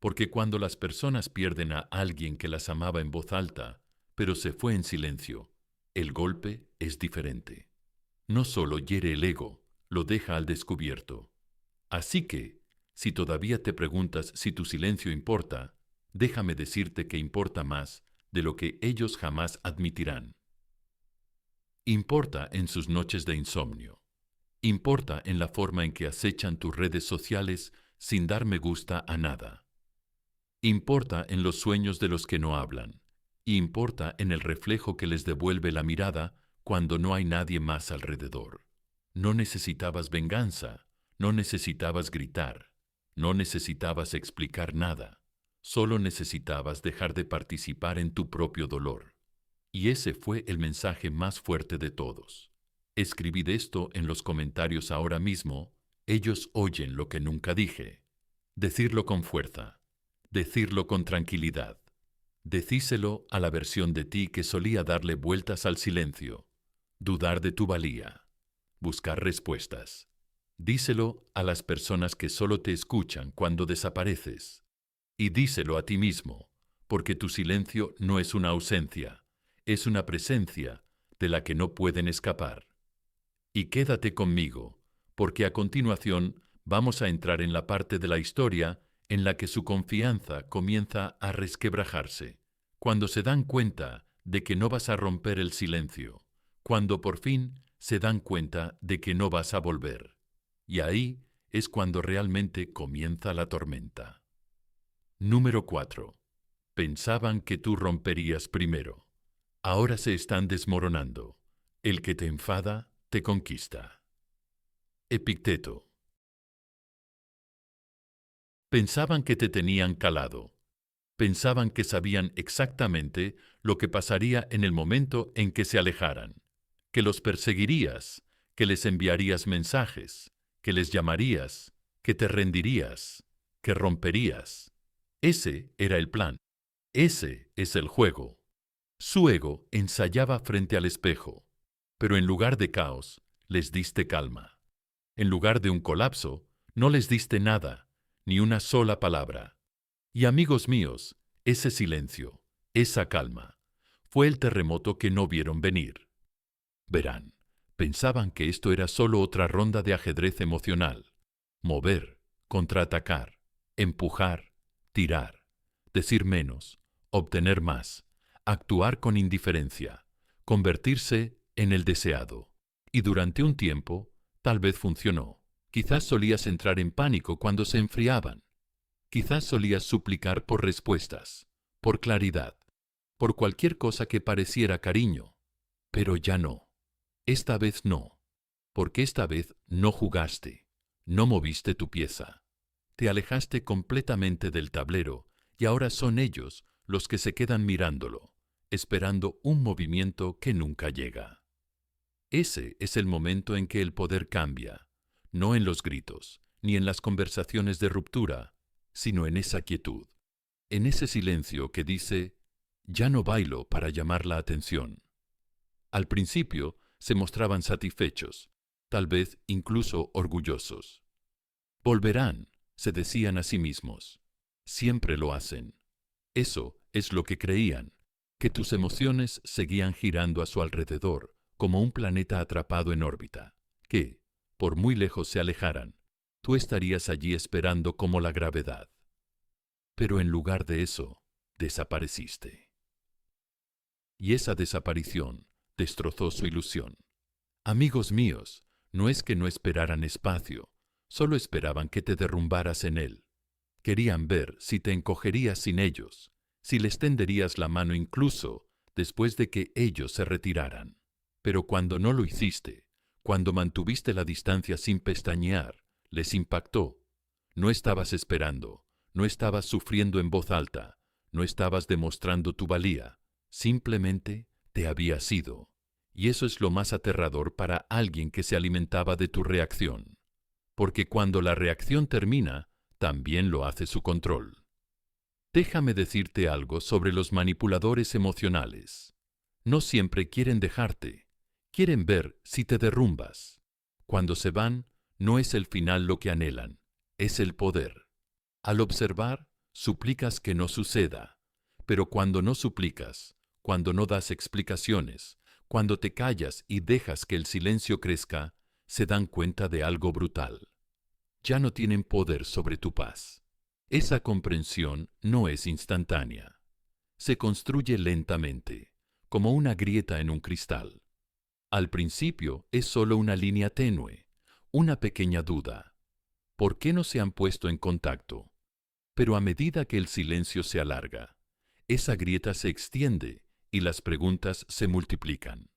Porque cuando las personas pierden a alguien que las amaba en voz alta, pero se fue en silencio, el golpe es diferente. No solo hiere el ego, lo deja al descubierto. Así que, Si todavía te preguntas si tu silencio importa, déjame decirte que importa más de lo que ellos jamás admitirán. Importa en sus noches de insomnio. Importa en la forma en que acechan tus redes sociales sin dar me gusta a nada. Importa en los sueños de los que no hablan. Importa en el reflejo que les devuelve la mirada cuando no hay nadie más alrededor. No necesitabas venganza, no necesitabas gritar, no necesitabas explicar nada. Solo necesitabas dejar de participar en tu propio dolor. Y ese fue el mensaje más fuerte de todos. Escribid esto en los comentarios ahora mismo. Ellos oyen lo que nunca dije. Decirlo con fuerza. Decirlo con tranquilidad. Decíselo a la versión de ti que solía darle vueltas al silencio, dudar de tu valía, buscar respuestas. Díselo a las personas que solo te escuchan cuando desapareces. Y díselo a ti mismo, porque tu silencio no es una ausencia, es una presencia de la que no pueden escapar. Y quédate conmigo, porque a continuación vamos a entrar en la parte de la historia en la que su confianza comienza a resquebrajarse, cuando se dan cuenta de que no vas a romper el silencio, cuando por fin se dan cuenta de que no vas a volver. Y ahí es cuando realmente comienza la tormenta. Número 4. Pensaban que tú romperías primero. Ahora se están desmoronando. El que te enfada, te conquista. Epicteto. Pensaban que te tenían calado. Pensaban que sabían exactamente lo que pasaría en el momento en que se alejaran, que los perseguirías, que les enviarías mensajes, que les llamarías, que te rendirías, que romperías. Ese era el plan. Ese es el juego. Su ego ensayaba frente al espejo, pero en lugar de caos, les diste calma. En lugar de un colapso, no les diste nada, ni una sola palabra. Y amigos míos, ese silencio, esa calma, fue el terremoto que no vieron venir. Verán, pensaban que esto era solo otra ronda de ajedrez emocional. Mover, contraatacar, empujar, tirar, decir menos, obtener más, actuar con indiferencia, convertirse en el deseado. Y durante un tiempo, tal vez funcionó. Quizás solías entrar en pánico cuando se enfriaban. Quizás solías suplicar por respuestas, por claridad, por cualquier cosa que pareciera cariño. Pero ya no. Esta vez no. Porque esta vez no jugaste, no moviste tu pieza. Te alejaste completamente del tablero y ahora son ellos los que se quedan mirándolo, esperando un movimiento que nunca llega. Ese es el momento en que el poder cambia, no en los gritos, ni en las conversaciones de ruptura, sino en esa quietud, en ese silencio que dice, ya no bailo para llamar la atención. Al principio se mostraban satisfechos, tal vez incluso orgullosos. Volverán, se decían a sí mismos. Siempre lo hacen. Eso es lo que creían, que tus emociones seguían girando a su alrededor como un planeta atrapado en órbita, que, por muy lejos se alejaran, tú estarías allí esperando como la gravedad. Pero en lugar de eso, desapareciste. Y esa desaparición destrozó su ilusión. Amigos míos, no es que no esperaran espacio, solo esperaban que te derrumbaras en él. Querían ver si te encogerías sin ellos, si les tenderías la mano incluso después de que ellos se retiraran. Pero cuando no lo hiciste, cuando mantuviste la distancia sin pestañear, les impactó. No estabas esperando, no estabas sufriendo en voz alta, no estabas demostrando tu valía, simplemente te habías ido. Y eso es lo más aterrador para alguien que se alimentaba de tu reacción. Porque cuando la reacción termina, también lo hace su control. Déjame decirte algo sobre los manipuladores emocionales. No siempre quieren dejarte, quieren ver si te derrumbas. Cuando se van, no es el final lo que anhelan, es el poder. Al observar, suplicas que no suceda, pero cuando no suplicas, cuando no das explicaciones, cuando te callas y dejas que el silencio crezca, se dan cuenta de algo brutal. ya no tienen poder sobre tu paz. Esa comprensión no es instantánea. Se construye lentamente, como una grieta en un cristal. Al principio es solo una línea tenue, una pequeña duda. ¿Por qué no se han puesto en contacto? Pero a medida que el silencio se alarga, esa grieta se extiende y las preguntas se multiplican.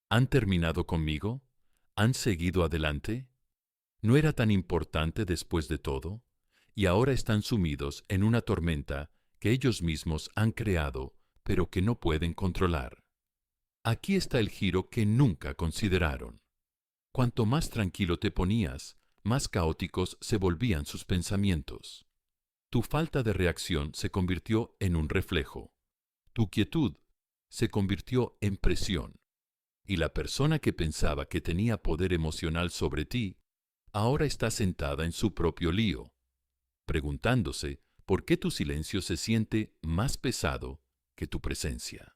¿Han terminado conmigo? ¿Han seguido adelante? ¿No era tan importante después de todo? Y ahora están sumidos en una tormenta que ellos mismos han creado, pero que no pueden controlar. Aquí está el giro que nunca consideraron. Cuanto más tranquilo te ponías, más caóticos se volvían sus pensamientos. Tu falta de reacción se convirtió en un reflejo. Tu quietud se convirtió en presión. Y la persona que pensaba que tenía poder emocional sobre ti, ahora está sentada en su propio lío, preguntándose por qué tu silencio se siente más pesado que tu presencia.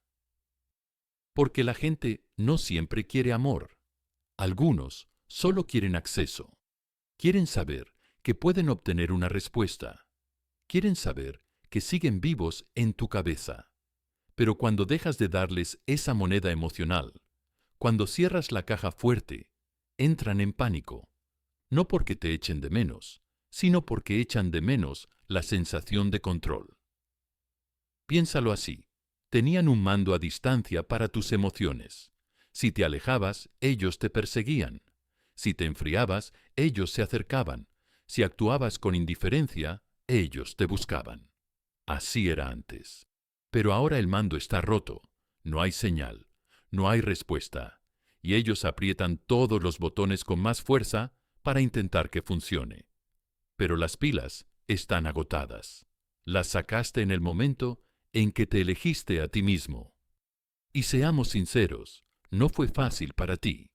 Porque la gente no siempre quiere amor. Algunos solo quieren acceso. Quieren saber que pueden obtener una respuesta. Quieren saber que siguen vivos en tu cabeza. Pero cuando dejas de darles esa moneda emocional, cuando cierras la caja fuerte, entran en pánico. No porque te echen de menos, sino porque echan de menos la sensación de control. Piénsalo así. Tenían un mando a distancia para tus emociones. Si te alejabas, ellos te perseguían. Si te enfriabas, ellos se acercaban. Si actuabas con indiferencia, ellos te buscaban. Así era antes. Pero ahora el mando está roto. No hay señal. No hay respuesta. Y ellos aprietan todos los botones con más fuerza para intentar que funcione. Pero las pilas están agotadas. Las sacaste en el momento en que te elegiste a ti mismo. Y seamos sinceros, no fue fácil para ti.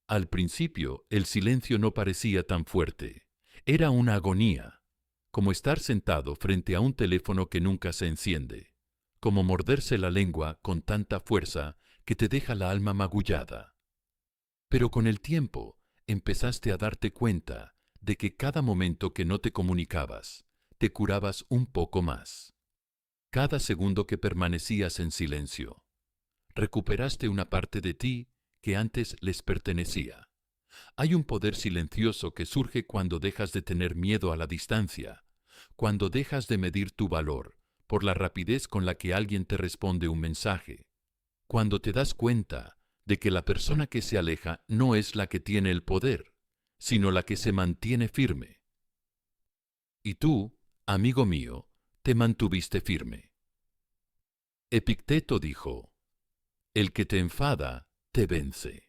Al principio, el silencio no parecía tan fuerte. Era una agonía, como estar sentado frente a un teléfono que nunca se enciende, como morderse la lengua con tanta fuerza que te deja la alma magullada. Pero con el tiempo, empezaste a darte cuenta de que cada momento que no te comunicabas, te curabas un poco más. Cada segundo que permanecías en silencio, recuperaste una parte de ti que antes les pertenecía. Hay un poder silencioso que surge cuando dejas de tener miedo a la distancia, cuando dejas de medir tu valor por la rapidez con la que alguien te responde un mensaje, cuando te das cuenta de que la persona que se aleja no es la que tiene el poder, sino la que se mantiene firme. Y tú, amigo mío, te mantuviste firme. Epicteto dijo, el que te enfada, te vence.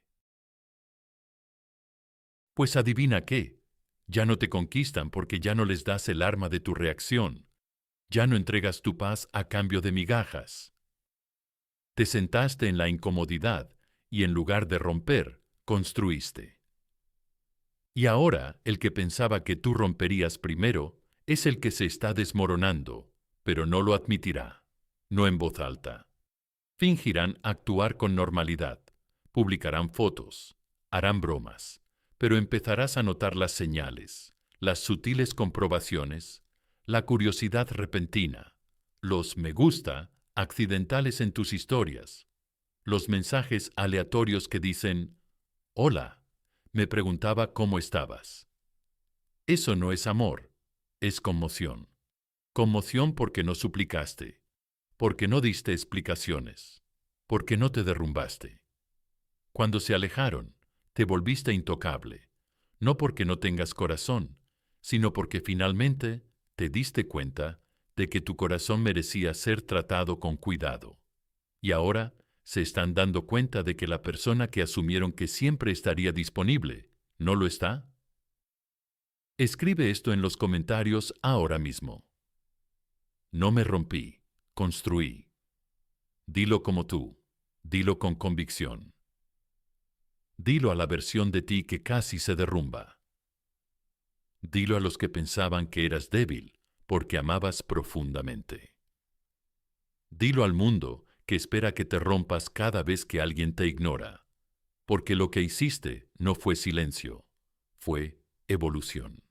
Pues adivina qué, ya no te conquistan porque ya no les das el arma de tu reacción, ya no entregas tu paz a cambio de migajas. Te sentaste en la incomodidad y en lugar de romper, construiste. Y ahora el que pensaba que tú romperías primero es el que se está desmoronando, pero no lo admitirá, no en voz alta. Fingirán actuar con normalidad, publicarán fotos, harán bromas, pero empezarás a notar las señales, las sutiles comprobaciones, la curiosidad repentina, los me gusta accidentales en tus historias, los mensajes aleatorios que dicen, hola, me preguntaba cómo estabas. Eso no es amor, es conmoción. Conmoción porque no suplicaste, porque no diste explicaciones, porque no te derrumbaste. Cuando se alejaron, te volviste intocable, no porque no tengas corazón, sino porque finalmente te diste cuenta de que tu corazón merecía ser tratado con cuidado. Y ahora se están dando cuenta de que la persona que asumieron que siempre estaría disponible, ¿no lo está? Escribe esto en los comentarios ahora mismo. No me rompí, construí. Dilo como tú, dilo con convicción. Dilo a la versión de ti que casi se derrumba. Dilo a los que pensaban que eras débil porque amabas profundamente. Dilo al mundo que espera que te rompas cada vez que alguien te ignora, porque lo que hiciste no fue silencio, fue evolución.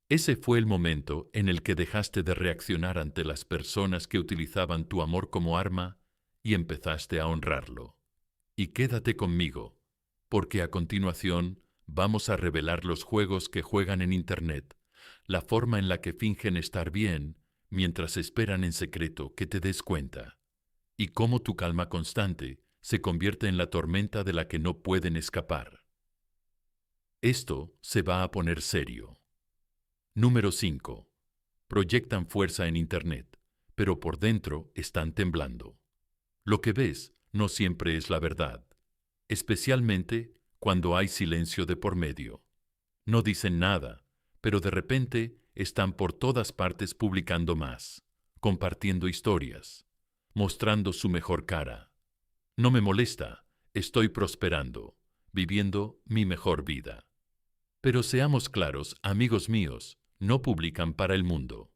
Ese fue el momento en el que dejaste de reaccionar ante las personas que utilizaban tu amor como arma y empezaste a honrarlo. Y quédate conmigo, porque a continuación vamos a revelar los juegos que juegan en Internet, la forma en la que fingen estar bien mientras esperan en secreto que te des cuenta, y cómo tu calma constante se convierte en la tormenta de la que no pueden escapar. Esto se va a poner serio. Número 5. Proyectan fuerza en Internet, pero por dentro están temblando. Lo que ves no siempre es la verdad, especialmente cuando hay silencio de por medio. No dicen nada, pero de repente están por todas partes publicando más, compartiendo historias, mostrando su mejor cara. No me molesta, estoy prosperando, viviendo mi mejor vida. Pero seamos claros, amigos míos, no publican para el mundo,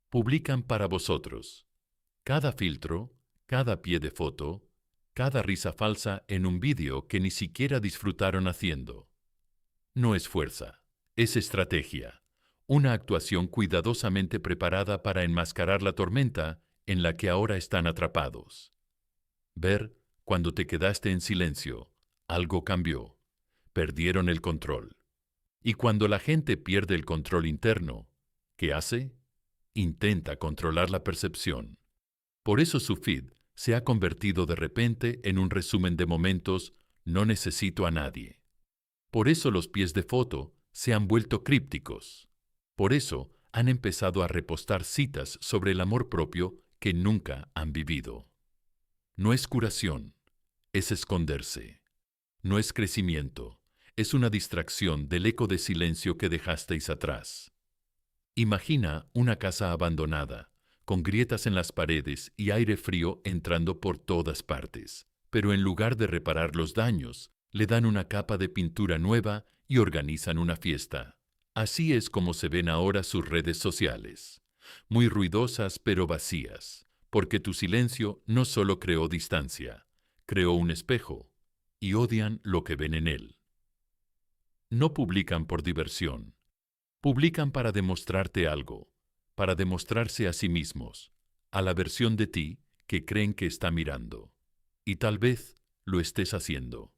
publican para vosotros. Cada filtro, cada pie de foto, cada risa falsa en un vídeo que ni siquiera disfrutaron haciendo. No es fuerza, es estrategia, una actuación cuidadosamente preparada para enmascarar la tormenta en la que ahora están atrapados. Ver, cuando te quedaste en silencio, algo cambió, perdieron el control. Y cuando la gente pierde el control interno, ¿qué hace? Intenta controlar la percepción. Por eso su feed se ha convertido de repente en un resumen de momentos "no necesito a nadie". Por eso los pies de foto se han vuelto crípticos. Por eso han empezado a repostar citas sobre el amor propio que nunca han vivido. No es curación, es esconderse. No es crecimiento, es una distracción del eco de silencio que dejasteis atrás. Imagina una casa abandonada, con grietas en las paredes y aire frío entrando por todas partes. Pero en lugar de reparar los daños, le dan una capa de pintura nueva y organizan una fiesta. Así es como se ven ahora sus redes sociales. Muy ruidosas pero vacías, porque tu silencio no solo creó distancia, creó un espejo, y odian lo que ven en él. No publican por diversión. Publican para demostrarte algo, para demostrarse a sí mismos, a la versión de ti que creen que está mirando. Y tal vez lo estés haciendo.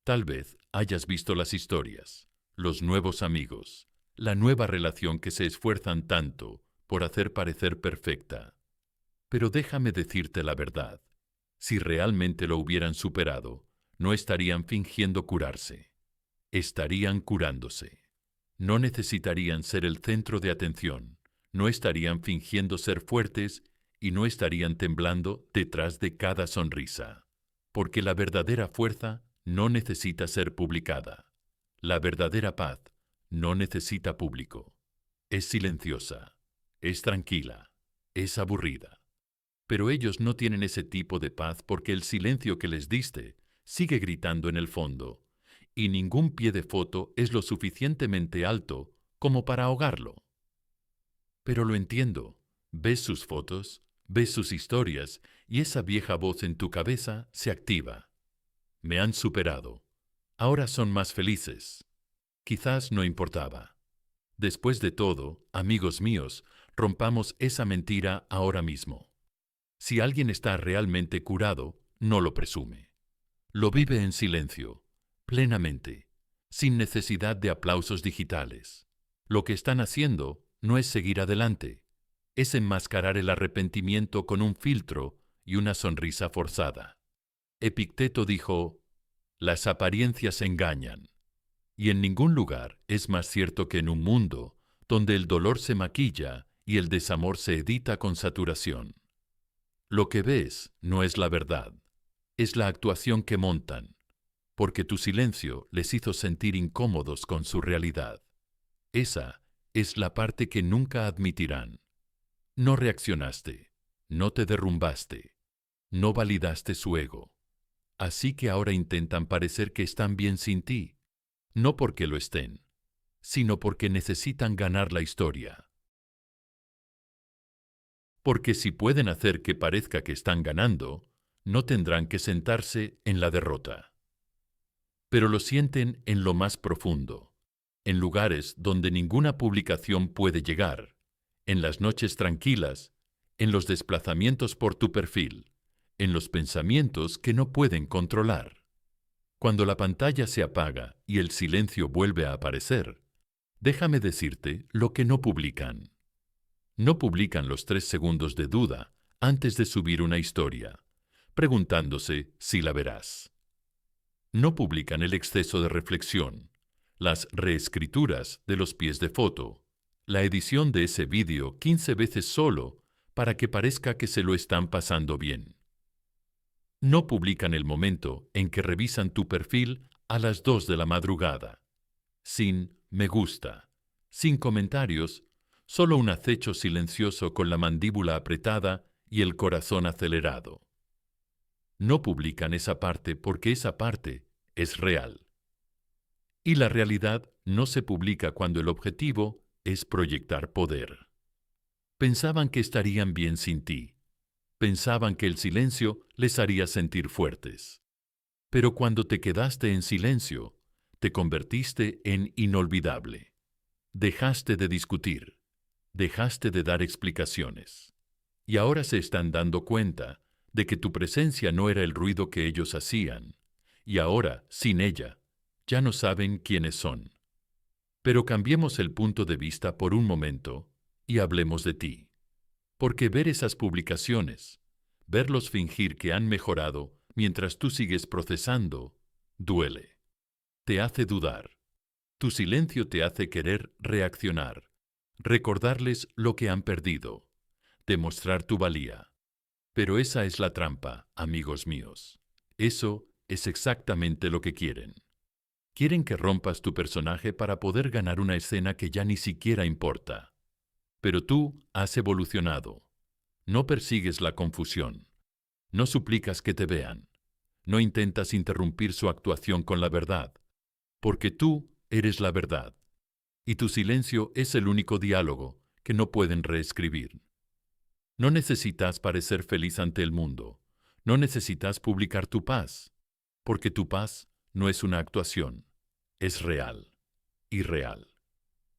Tal vez hayas visto las historias, los nuevos amigos, la nueva relación que se esfuerzan tanto por hacer parecer perfecta. Pero déjame decirte la verdad. Si realmente lo hubieran superado, no estarían fingiendo curarse. Estarían curándose. No necesitarían ser el centro de atención, no estarían fingiendo ser fuertes y no estarían temblando detrás de cada sonrisa. Porque la verdadera fuerza no necesita ser publicada. La verdadera paz no necesita público. Es silenciosa, es tranquila, es aburrida. Pero ellos no tienen ese tipo de paz porque el silencio que les diste sigue gritando en el fondo. Y ningún pie de foto es lo suficientemente alto como para ahogarlo. Pero lo entiendo. Ves sus fotos, ves sus historias y esa vieja voz en tu cabeza se activa. Me han superado. Ahora son más felices. Quizás no importaba. Después de todo, amigos míos, rompamos esa mentira ahora mismo. Si alguien está realmente curado, no lo presume. Lo vive en silencio, plenamente, sin necesidad de aplausos digitales. Lo que están haciendo no es seguir adelante, es enmascarar el arrepentimiento con un filtro y una sonrisa forzada. Epicteto dijo, las apariencias engañan, y en ningún lugar es más cierto que en un mundo donde el dolor se maquilla y el desamor se edita con saturación. Lo que ves no es la verdad, es la actuación que montan, porque tu silencio les hizo sentir incómodos con su realidad. Esa es la parte que nunca admitirán. No reaccionaste, no te derrumbaste, no validaste su ego. Así que ahora intentan parecer que están bien sin ti, no porque lo estén, sino porque necesitan ganar la historia. Porque si pueden hacer que parezca que están ganando, no tendrán que sentarse en la derrota. Pero lo sienten en lo más profundo. en lugares donde ninguna publicación puede llegar, en las noches tranquilas, en los desplazamientos por tu perfil, en los pensamientos que no pueden controlar. Cuando la pantalla se apaga y el silencio vuelve a aparecer, déjame decirte lo que no publican. No publican los 3 segundos de duda antes de subir una historia, preguntándose si la verás. No publican el exceso de reflexión, las reescrituras de los pies de foto, la edición de ese vídeo 15 veces solo para que parezca que se lo están pasando bien. No publican el momento en que revisan tu perfil a las 2 de la madrugada, sin me gusta, sin comentarios, solo un acecho silencioso con la mandíbula apretada y el corazón acelerado. No publican esa parte porque esa parte es real. Y la realidad no se publica cuando el objetivo es proyectar poder. Pensaban que estarían bien sin ti. Pensaban que el silencio les haría sentir fuertes. Pero cuando te quedaste en silencio, te convertiste en inolvidable. Dejaste de discutir. Dejaste de dar explicaciones. Y ahora se están dando cuenta de que tu presencia no era el ruido que ellos hacían. Y ahora, sin ella, ya no saben quiénes son. Pero cambiemos el punto de vista por un momento y hablemos de ti. Porque ver esas publicaciones, verlos fingir que han mejorado mientras tú sigues procesando, duele. Te hace dudar. Tu silencio te hace querer reaccionar, recordarles lo que han perdido, demostrar tu valía. Pero esa es la trampa, amigos míos. Eso es exactamente lo que quieren. Quieren que rompas tu personaje para poder ganar una escena que ya ni siquiera importa. Pero tú has evolucionado. No persigues la confusión. No suplicas que te vean. No intentas interrumpir su actuación con la verdad. Porque tú eres la verdad. Y tu silencio es el único diálogo que no pueden reescribir. No necesitas parecer feliz ante el mundo. No necesitas publicar tu paz. Porque tu paz no es una actuación. Es real. Irreal.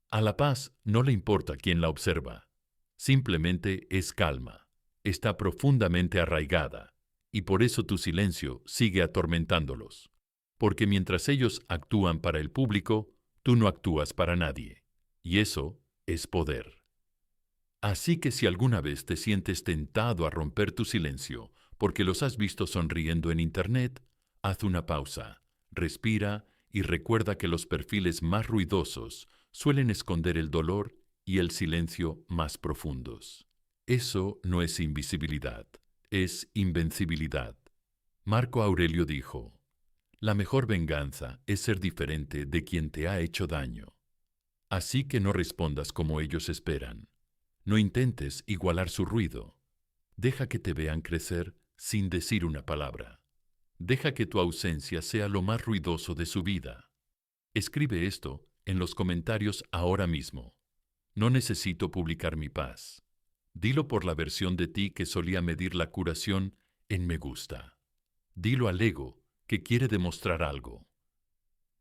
A la paz no le importa quién la observa. Simplemente es calma. Está profundamente arraigada. Y por eso tu silencio sigue atormentándolos. Porque mientras ellos actúan para el público, tú no actúas para nadie. Y eso es poder. Así que si alguna vez te sientes tentado a romper tu silencio porque los has visto sonriendo en Internet, haz una pausa, respira y recuerda que los perfiles más ruidosos suelen esconder el dolor y el silencio más profundos. Eso no es invisibilidad, es invencibilidad. Marco Aurelio dijo: la mejor venganza es ser diferente de quien te ha hecho daño. Así que no respondas como ellos esperan. No intentes igualar su ruido. Deja que te vean crecer sin decir una palabra. Deja que tu ausencia sea lo más ruidoso de su vida. Escribe esto en los comentarios ahora mismo. No necesito publicar mi paz. Dilo por la versión de ti que solía medir la curación en me gusta. Dilo al ego que quiere demostrar algo.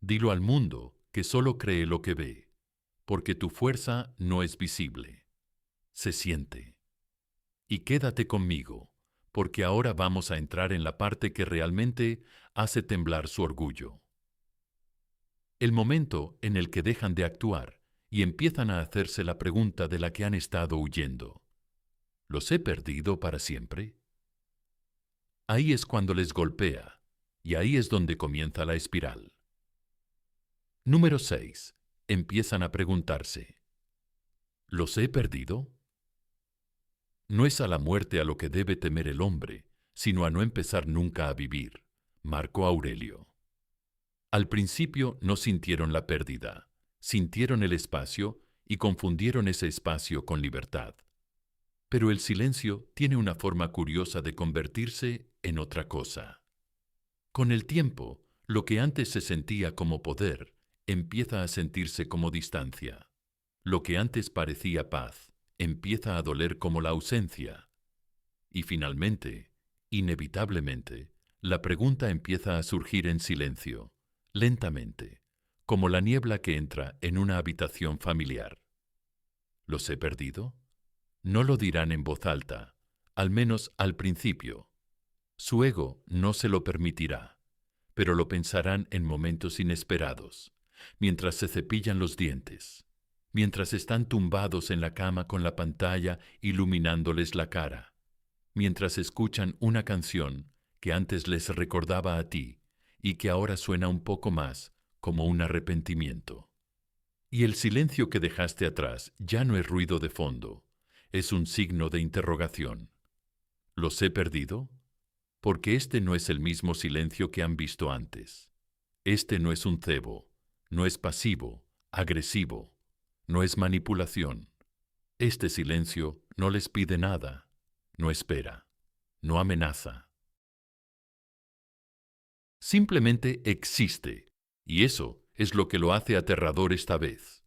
Dilo al mundo que solo cree lo que ve, porque tu fuerza no es visible. Se siente. Y quédate conmigo, porque ahora vamos a entrar en la parte que realmente hace temblar su orgullo. El momento en el que dejan de actuar y empiezan a hacerse la pregunta de la que han estado huyendo. ¿Los he perdido para siempre? Ahí es cuando les golpea, y ahí es donde comienza la espiral. Número 6. Empiezan a preguntarse: ¿los he perdido? No es a la muerte a lo que debe temer el hombre, sino a no empezar nunca a vivir. Marco Aurelio. Al principio no sintieron la pérdida, sintieron el espacio y confundieron ese espacio con libertad. Pero el silencio tiene una forma curiosa de convertirse en otra cosa. Con el tiempo, lo que antes se sentía como poder empieza a sentirse como distancia. Lo que antes parecía paz empieza a doler como la ausencia. Y finalmente, inevitablemente, la pregunta empieza a surgir en silencio, lentamente, como la niebla que entra en una habitación familiar. ¿Los he perdido? No lo dirán en voz alta, al menos al principio. Su ego no se lo permitirá, pero lo pensarán en momentos inesperados, mientras se cepillan los dientes, mientras están tumbados en la cama con la pantalla iluminándoles la cara, mientras escuchan una canción que antes les recordaba a ti y que ahora suena un poco más como un arrepentimiento. Y el silencio que dejaste atrás ya no es ruido de fondo, es un signo de interrogación. ¿Los he perdido? Porque este no es el mismo silencio que han visto antes. Este no es un cebo, no es pasivo, agresivo, no es manipulación. Este silencio no les pide nada, no espera, no amenaza. Simplemente existe, y eso es lo que lo hace aterrador esta vez.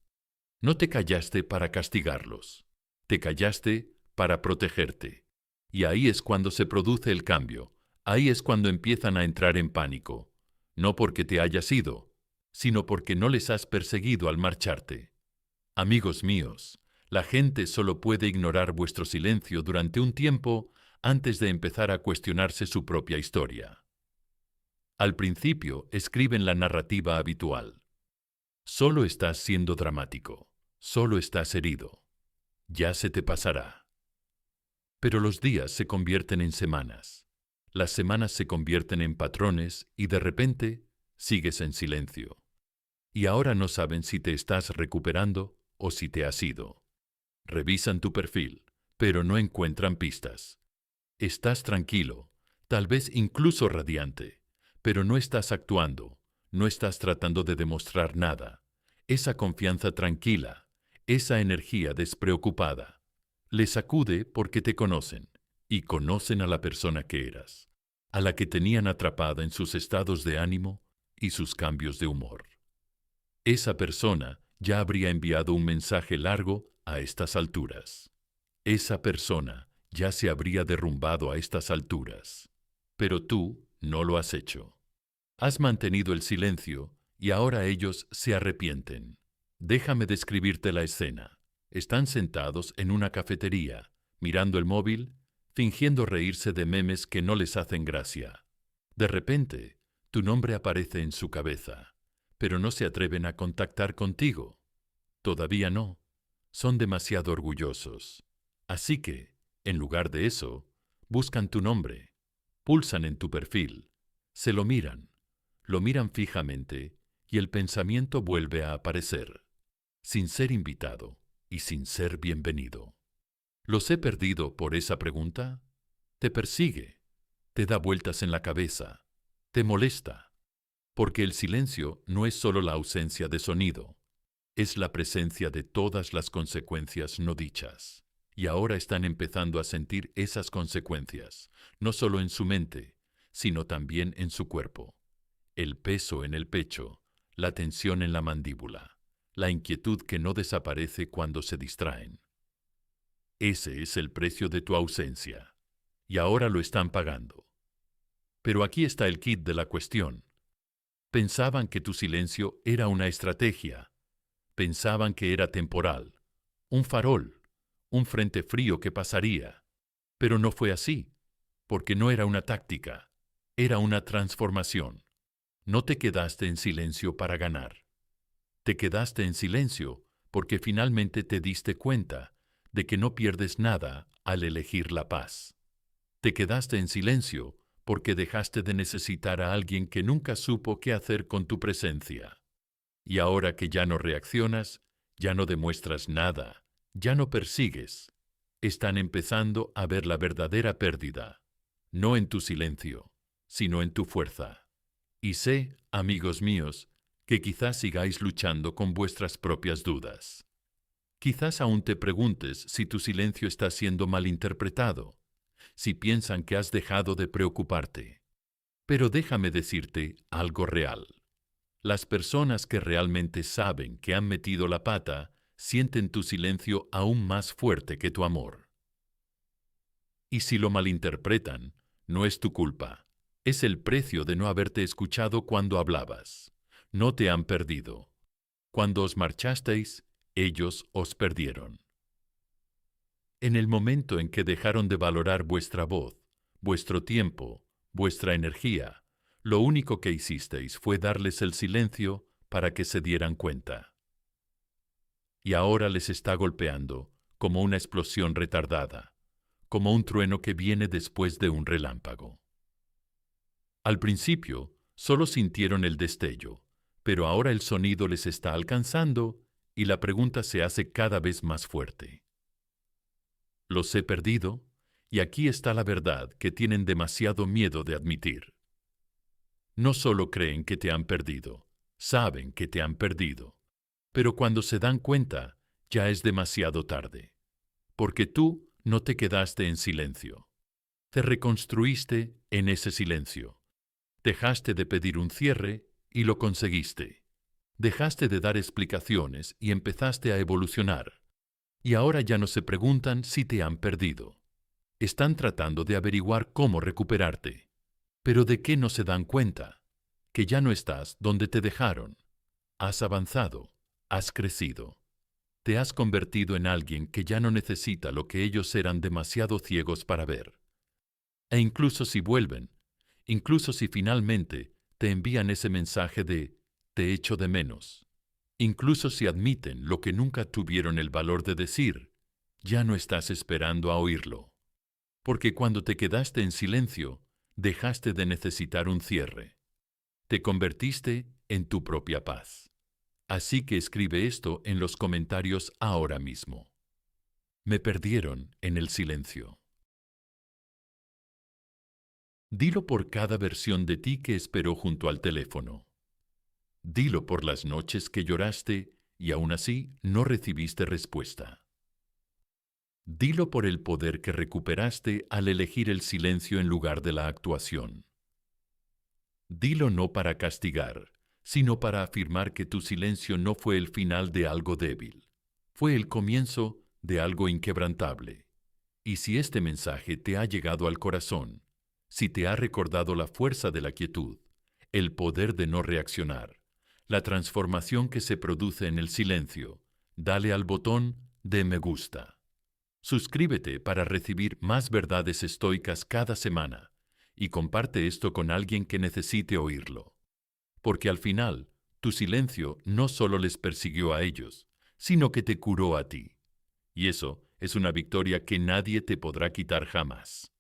No te callaste para castigarlos, te callaste para protegerte. Y ahí es cuando se produce el cambio, ahí es cuando empiezan a entrar en pánico, no porque te hayas ido, sino porque no les has perseguido al marcharte. Amigos míos, la gente solo puede ignorar vuestro silencio durante un tiempo antes de empezar a cuestionarse su propia historia. Al principio escriben la narrativa habitual. Solo estás siendo dramático, solo estás herido. Ya se te pasará. Pero los días se convierten en semanas, las semanas se convierten en patrones y de repente sigues en silencio. Y ahora no saben si te estás recuperando o si te has ido. Revisan tu perfil, pero no encuentran pistas. Estás tranquilo, tal vez incluso radiante, pero no estás actuando, no estás tratando de demostrar nada. Esa confianza tranquila, esa energía despreocupada, les sacude porque te conocen, y conocen a la persona que eras, a la que tenían atrapada en sus estados de ánimo y sus cambios de humor. Esa persona ya habría enviado un mensaje largo a estas alturas. Esa persona ya se habría derrumbado a estas alturas. Pero tú no lo has hecho. Has mantenido el silencio y ahora ellos se arrepienten. Déjame describirte la escena. Están sentados en una cafetería, mirando el móvil, fingiendo reírse de memes que no les hacen gracia. De repente, tu nombre aparece en su cabeza, pero no se atreven a contactar contigo. Todavía no. Son demasiado orgullosos. Así que, en lugar de eso, buscan tu nombre, pulsan en tu perfil, se lo miran fijamente y el pensamiento vuelve a aparecer, sin ser invitado y sin ser bienvenido. ¿Los he perdido por esa pregunta? Te persigue, te da vueltas en la cabeza, te molesta, porque el silencio no es solo la ausencia de sonido, es la presencia de todas las consecuencias no dichas. Y ahora están empezando a sentir esas consecuencias, no solo en su mente, sino también en su cuerpo. El peso en el pecho, la tensión en la mandíbula, la inquietud que no desaparece cuando se distraen. Ese es el precio de tu ausencia, y ahora lo están pagando. Pero aquí está el quid de la cuestión. Pensaban que tu silencio era una estrategia, pensaban que era temporal, un farol, un frente frío que pasaría. Pero no fue así, porque no era una táctica, era una transformación. No te quedaste en silencio para ganar. Te quedaste en silencio porque finalmente te diste cuenta de que no pierdes nada al elegir la paz. Te quedaste en silencio porque dejaste de necesitar a alguien que nunca supo qué hacer con tu presencia. Y ahora que ya no reaccionas, ya no demuestras nada, ya no persigues. Están empezando a ver la verdadera pérdida, no en tu silencio, sino en tu fuerza. Y sé, amigos míos, que quizás sigáis luchando con vuestras propias dudas. Quizás aún te preguntes si tu silencio está siendo malinterpretado, si piensan que has dejado de preocuparte. Pero déjame decirte algo real. Las personas que realmente saben que han metido la pata sienten tu silencio aún más fuerte que tu amor. Y si lo malinterpretan, no es tu culpa. Es el precio de no haberte escuchado cuando hablabas. no te han perdido. Cuando os marchasteis, ellos os perdieron. En el momento en que dejaron de valorar vuestra voz, vuestro tiempo, vuestra energía, lo único que hicisteis fue darles el silencio para que se dieran cuenta. Y ahora les está golpeando como una explosión retardada, como un trueno que viene después de un relámpago. Al principio, solo sintieron el destello, pero ahora el sonido les está alcanzando y la pregunta se hace cada vez más fuerte. ¿Los he perdido? Y aquí está la verdad que tienen demasiado miedo de admitir. No solo creen que te han perdido, saben que te han perdido, pero cuando se dan cuenta, ya es demasiado tarde. Porque tú no te quedaste en silencio. Te reconstruiste en ese silencio. Dejaste de pedir un cierre y lo conseguiste. Dejaste de dar explicaciones y empezaste a evolucionar. Y ahora ya no se preguntan si te han perdido. Están tratando de averiguar cómo recuperarte. Pero ¿de qué no se dan cuenta? Que ya no estás donde te dejaron. Has avanzado, has crecido. Te has convertido en alguien que ya no necesita lo que ellos eran demasiado ciegos para ver. E incluso si vuelven, incluso si finalmente te envían ese mensaje de «te echo de menos», incluso si admiten lo que nunca tuvieron el valor de decir, ya no estás esperando a oírlo. Porque cuando te quedaste en silencio, dejaste de necesitar un cierre. Te convertiste en tu propia paz. Así que escribe esto en los comentarios ahora mismo. Me perdieron en el silencio. Dilo por cada versión de ti que esperó junto al teléfono. Dilo por las noches que lloraste y aún así no recibiste respuesta. Dilo por el poder que recuperaste al elegir el silencio en lugar de la actuación. Dilo no para castigar, sino para afirmar que tu silencio no fue el final de algo débil, fue el comienzo de algo inquebrantable. Y si este mensaje te ha llegado al corazón, si te ha recordado la fuerza de la quietud, el poder de no reaccionar, la transformación que se produce en el silencio, dale al botón de me gusta. Suscríbete para recibir más verdades estoicas cada semana y comparte esto con alguien que necesite oírlo. Porque al final, tu silencio no solo les persiguió a ellos, sino que te curó a ti. Y eso es una victoria que nadie te podrá quitar jamás.